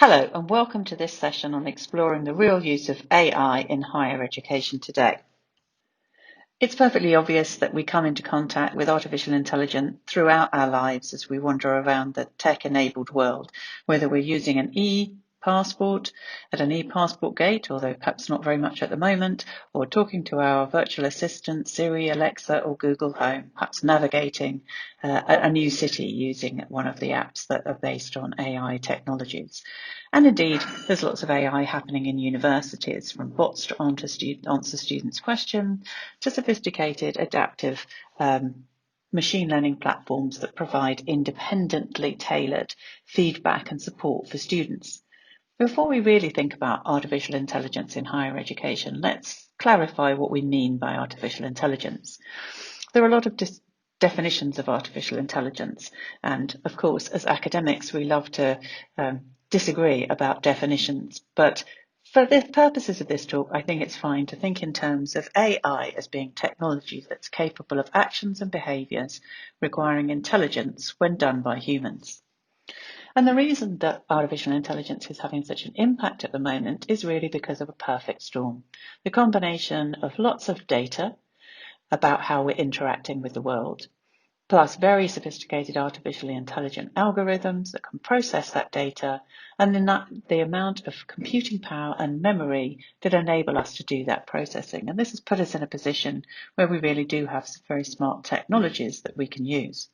Hello and welcome to this session on exploring the real use of AI in higher education today. It's perfectly obvious that we come into contact with artificial intelligence throughout our lives as we wander around the tech-enabled world, whether we're using an e-passport at an e-passport gate, although perhaps not very much at the moment, or talking to our virtual assistant, Siri, Alexa, or Google Home, perhaps navigating a new city using one of the apps that are based on AI technologies. And indeed, there's lots of AI happening in universities, from bots to answer students' questions to sophisticated adaptive machine learning platforms that provide independently tailored feedback and support for students. Before we really think about artificial intelligence in higher education, let's clarify what we mean by artificial intelligence. There are a lot of definitions of artificial intelligence, and of course, as academics, we love to disagree about definitions, but for the purposes of this talk, I think it's fine to think in terms of AI as being technology that's capable of actions and behaviours requiring intelligence when done by humans. And the reason that artificial intelligence is having such an impact at the moment is really because of a perfect storm. The combination of lots of data about how we're interacting with the world, plus very sophisticated artificially intelligent algorithms that can process that data, and the amount of computing power and memory that enable us to do that processing. And this has put us in a position where we really do have some very smart technologies that we can use.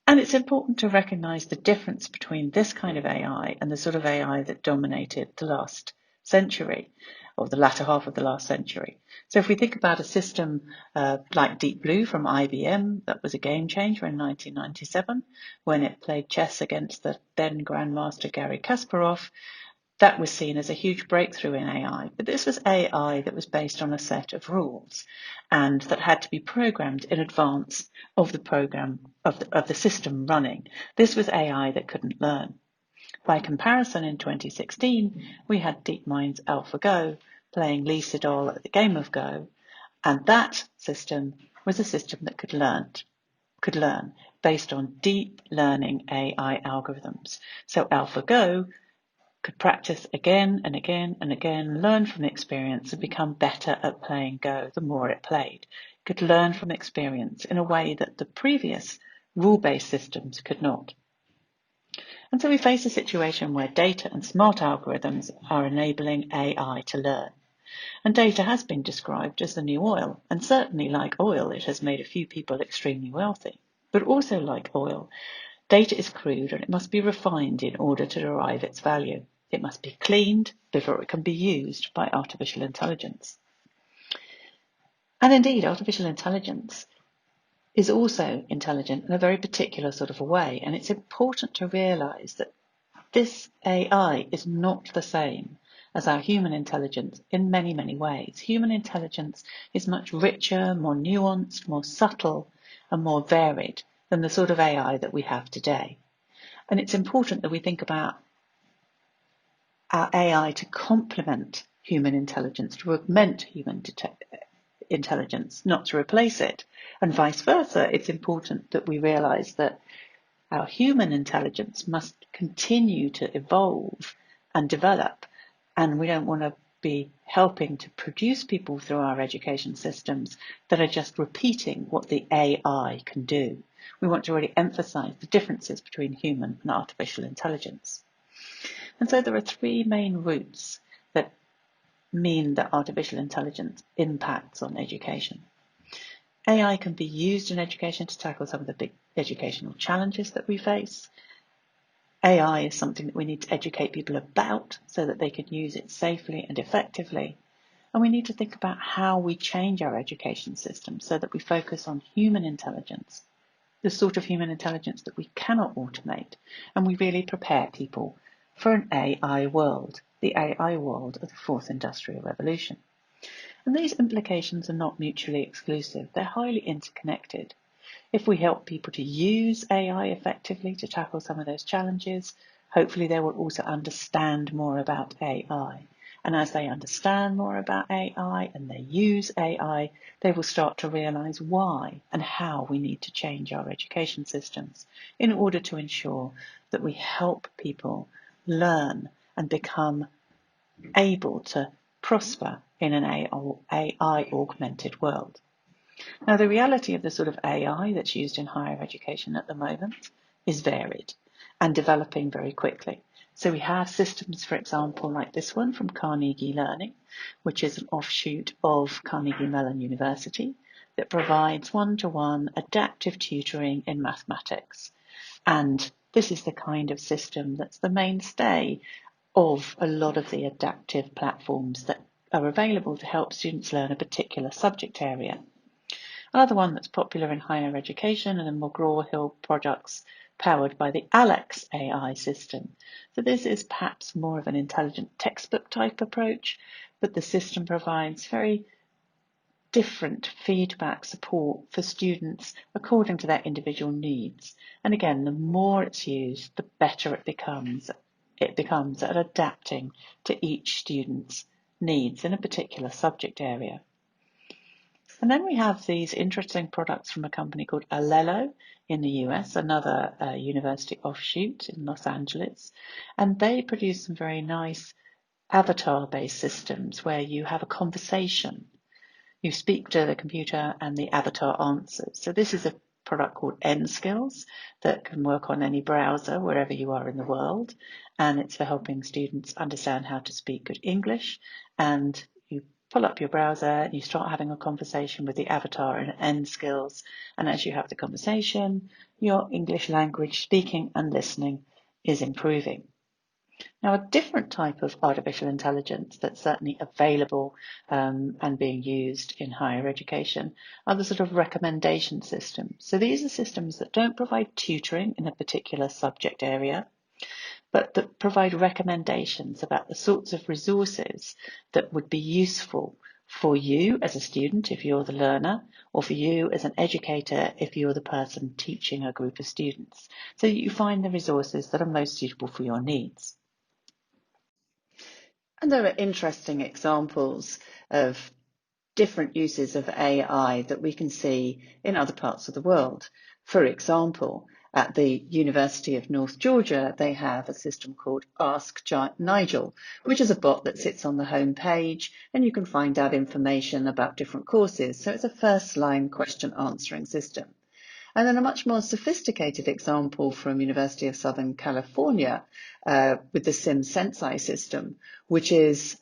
And it's important to recognise the difference between this kind of AI and the sort of AI that dominated the last century, or the latter half of the last century. So if we think about a system like Deep Blue from IBM, that was a game changer in 1997 when it played chess against the then Grandmaster Garry Kasparov. That was seen as a huge breakthrough in AI, but this was AI that was based on a set of rules and that had to be programmed in advance of the program of the system running. This was AI that couldn't learn. By comparison, in 2016, we had DeepMind's AlphaGo playing Lee Sedol at the game of Go, and that system was a system that could learn based on deep learning AI algorithms. So AlphaGo could practice again and again and again, learn from experience and become better at playing Go the more it played. It could learn from experience in a way that the previous rule-based systems could not. And so we face a situation where data and smart algorithms are enabling AI to learn. And data has been described as the new oil, and certainly like oil, it has made a few people extremely wealthy. But also like oil, data is crude and it must be refined in order to derive its value. It must be cleaned before it can be used by artificial intelligence. And indeed, artificial intelligence is also intelligent in a very particular sort of a way. And it's important to realise that this AI is not the same as our human intelligence in many, many ways. Human intelligence is much richer, more nuanced, more subtle, and more varied than the sort of AI that we have today. And it's important that we think about our AI to complement human intelligence, to augment human intelligence, not to replace it. And vice versa, it's important that we realise that our human intelligence must continue to evolve and develop, and we don't want to be helping to produce people through our education systems that are just repeating what the AI can do. We want to really emphasise the differences between human and artificial intelligence. And so there are three main routes that mean that artificial intelligence impacts on education. AI can be used in education to tackle some of the big educational challenges that we face. AI is something that we need to educate people about so that they can use it safely and effectively. And we need to think about how we change our education system so that we focus on human intelligence, the sort of human intelligence that we cannot automate, and we really prepare people for an AI world, the AI world of the fourth industrial revolution. And these implications are not mutually exclusive, they're highly interconnected. If we help people to use AI effectively to tackle some of those challenges, hopefully they will also understand more about AI. And as they understand more about AI and they use AI, they will start to realise why and how we need to change our education systems in order to ensure that we help people learn and become able to prosper in an AI augmented world. Now, the reality of the sort of AI that's used in higher education at the moment is varied and developing very quickly. So we have systems, for example, like this one from Carnegie Learning, which is an offshoot of Carnegie Mellon University that provides one-to-one adaptive tutoring in mathematics. And this is the kind of system that's the mainstay of a lot of the adaptive platforms that are available to help students learn a particular subject area. Another one that's popular in higher education and in McGraw-Hill products powered by the Alex AI system. So this is perhaps more of an intelligent textbook type approach, but the system provides very different feedback support for students according to their individual needs. And again, the more it's used, the better it becomes. It becomes at adapting to each student's needs in a particular subject area. And then we have these interesting products from a company called Alelo in the US, another university offshoot in Los Angeles. And they produce some very nice avatar-based systems where you have a conversation. You speak to the computer and the avatar answers. So this is a product called N-Skills that can work on any browser wherever you are in the world. And it's for helping students understand how to speak good English. And you pull up your browser and you start having a conversation with the avatar in N-Skills. And as you have the conversation, your English language speaking and listening is improving. Now, a different type of artificial intelligence that's certainly available and being used in higher education are the sort of recommendation systems. So these are systems that don't provide tutoring in a particular subject area, but that provide recommendations about the sorts of resources that would be useful for you as a student if you're the learner, or for you as an educator if you're the person teaching a group of students, so that you find the resources that are most suitable for your needs. And there are interesting examples of different uses of AI that we can see in other parts of the world. For example, at the University of North Georgia, they have a system called Ask Nigel, which is a bot that sits on the home page and you can find out information about different courses. So it's a first-line question answering system. And then a much more sophisticated example from University of Southern California with the SimSensei system, which is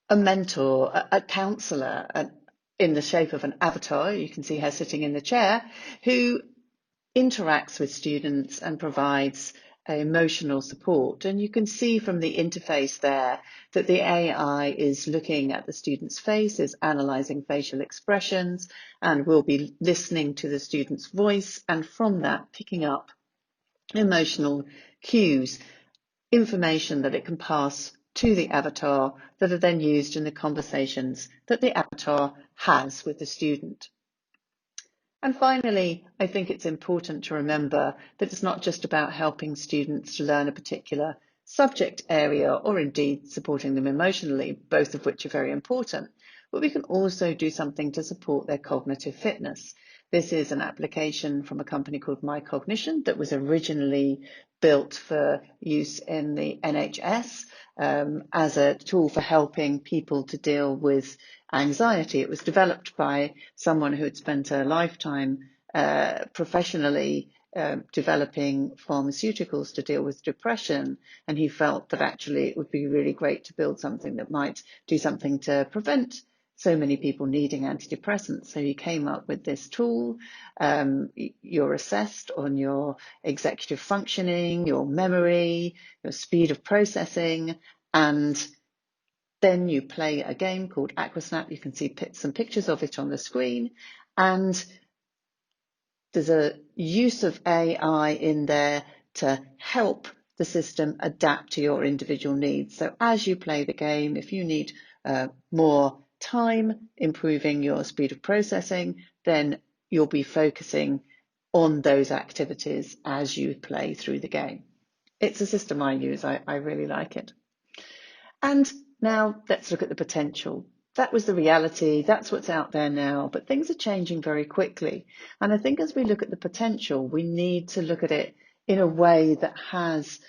a mentor, a counselor in the shape of an avatar. You can see her sitting in the chair, who interacts with students and provides emotional support. And you can see from the interface there that the AI is looking at the student's face, is analysing facial expressions, and will be listening to the student's voice, and from that picking up emotional cues, information that it can pass to the avatar that are then used in the conversations that the avatar has with the student. And finally, I think it's important to remember that it's not just about helping students to learn a particular subject area or indeed supporting them emotionally, both of which are very important, but we can also do something to support their cognitive fitness. This is an application from a company called My Cognition that was originally built for use in the NHS as a tool for helping people to deal with anxiety. It was developed by someone who had spent a lifetime professionally developing pharmaceuticals to deal with depression, and he felt that actually it would be really great to build something that might do something to prevent so many people needing antidepressants. So he came up with this tool. You're assessed on your executive functioning, your memory, your speed of processing, and then you play a game called Aquasnap. You can see some pictures of it on the screen, and there's a use of AI in there to help the system adapt to your individual needs. So as you play the game, if you need more time improving your speed of processing, then you'll be focusing on those activities as you play through the game. It's a system I use. I really like it. And now let's look at the potential. That was the reality. That's what's out there now. But things are changing very quickly. And I think as we look at the potential, we need to look at it in a way that has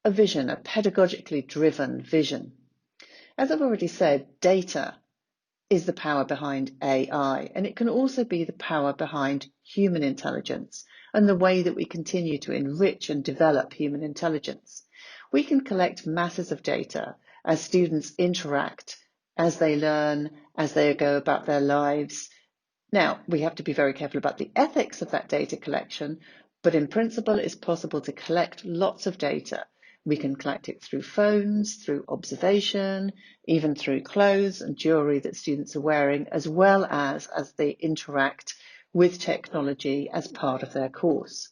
a vision, a pedagogically driven vision. As I've already said, data is the power behind AI, and it can also be the power behind human intelligence and the way that we continue to enrich and develop human intelligence. We can collect masses of data as students interact, as they learn, as they go about their lives. Now, we have to be very careful about the ethics of that data collection, but in principle, it's possible to collect lots of data. We can collect it through phones, through observation, even through clothes and jewelry that students are wearing, as well as they interact with technology as part of their course.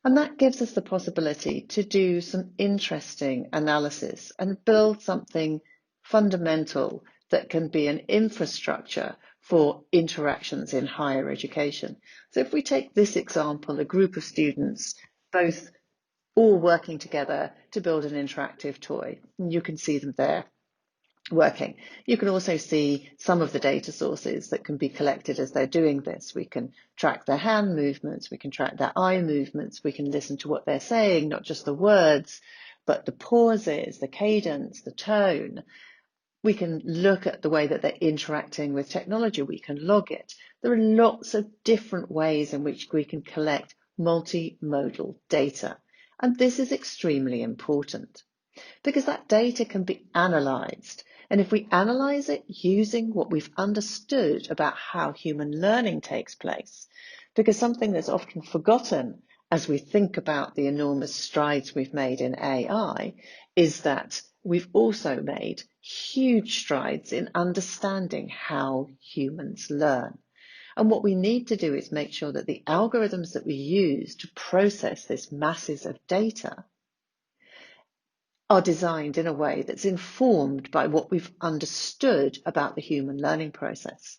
And that gives us the possibility to do some interesting analysis and build something fundamental that can be an infrastructure for interactions in higher education. So if we take this example, a group of students, both all working together to build an interactive toy, and you can see them there working. You can also see some of the data sources that can be collected as they're doing this. We can track their hand movements, we can track their eye movements, we can listen to what they're saying, not just the words, but the pauses, the cadence, the tone. We can look at the way that they're interacting with technology. We can log it. There are lots of different ways in which we can collect multimodal data. And this is extremely important because that data can be analysed. And if we analyse it using what we've understood about how human learning takes place, because something that's often forgotten as we think about the enormous strides we've made in AI is that we've also made huge strides in understanding how humans learn. And what we need to do is make sure that the algorithms that we use to process this masses of data are designed in a way that's informed by what we've understood about the human learning process.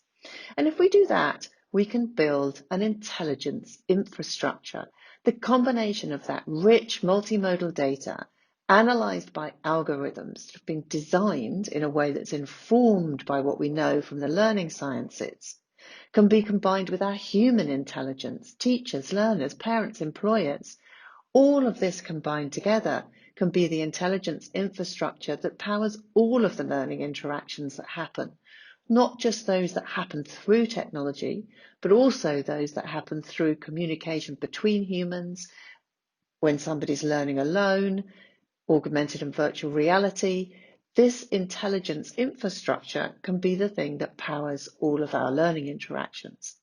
And if we do that, we can build an intelligence infrastructure. The combination of that rich multimodal data analysed by algorithms that have been designed in a way that's informed by what we know from the learning sciences can be combined with our human intelligence, teachers, learners, parents, employers. All of this combined together can be the intelligence infrastructure that powers all of the learning interactions that happen, not just those that happen through technology, but also those that happen through communication between humans, when somebody's learning alone, augmented and virtual reality. This intelligence infrastructure can be the thing that powers all of our learning interactions.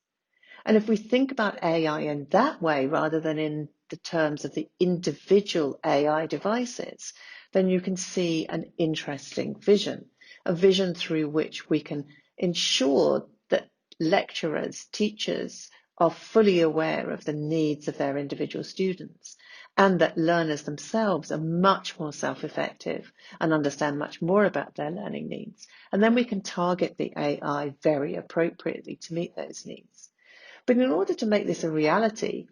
And if we think about AI in that way, rather than in the terms of the individual AI devices, then you can see an interesting vision, a vision through which we can ensure that lecturers, teachers are fully aware of the needs of their individual students, and that learners themselves are much more self-effective and understand much more about their learning needs. And then we can target the AI very appropriately to meet those needs. But in order to make this a reality,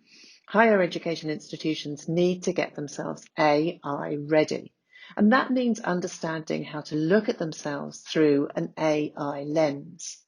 higher education institutions need to get themselves AI ready. And that means understanding how to look at themselves through an AI lens.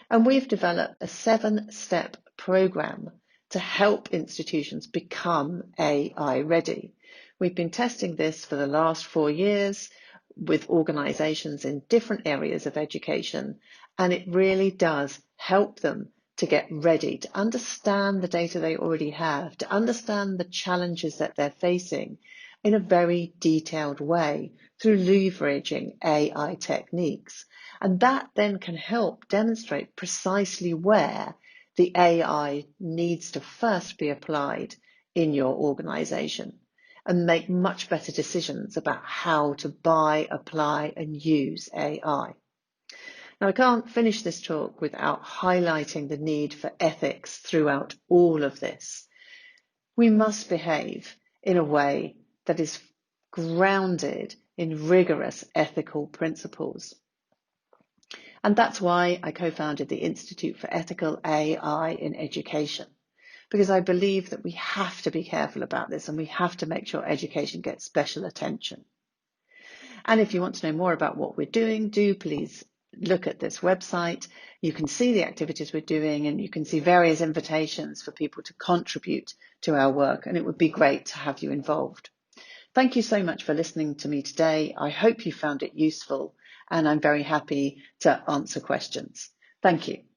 And we've developed a 7-step program to help institutions become AI ready. We've been testing this for the last 4 years with organisations in different areas of education, and it really does help them to get ready, to understand the data they already have, to understand the challenges that they're facing in a very detailed way through leveraging AI techniques. And that then can help demonstrate precisely where the AI needs to first be applied in your organisation and make much better decisions about how to buy, apply and use AI. Now, I can't finish this talk without highlighting the need for ethics throughout all of this. We must behave in a way that is grounded in rigorous ethical principles. And that's why I co-founded the Institute for Ethical AI in Education, because I believe that we have to be careful about this and we have to make sure education gets special attention. And if you want to know more about what we're doing, do please look at this website. You can see the activities we're doing and you can see various invitations for people to contribute to our work, and it would be great to have you involved. Thank you so much for listening to me today. I hope you found it useful, and I'm very happy to answer questions. Thank you.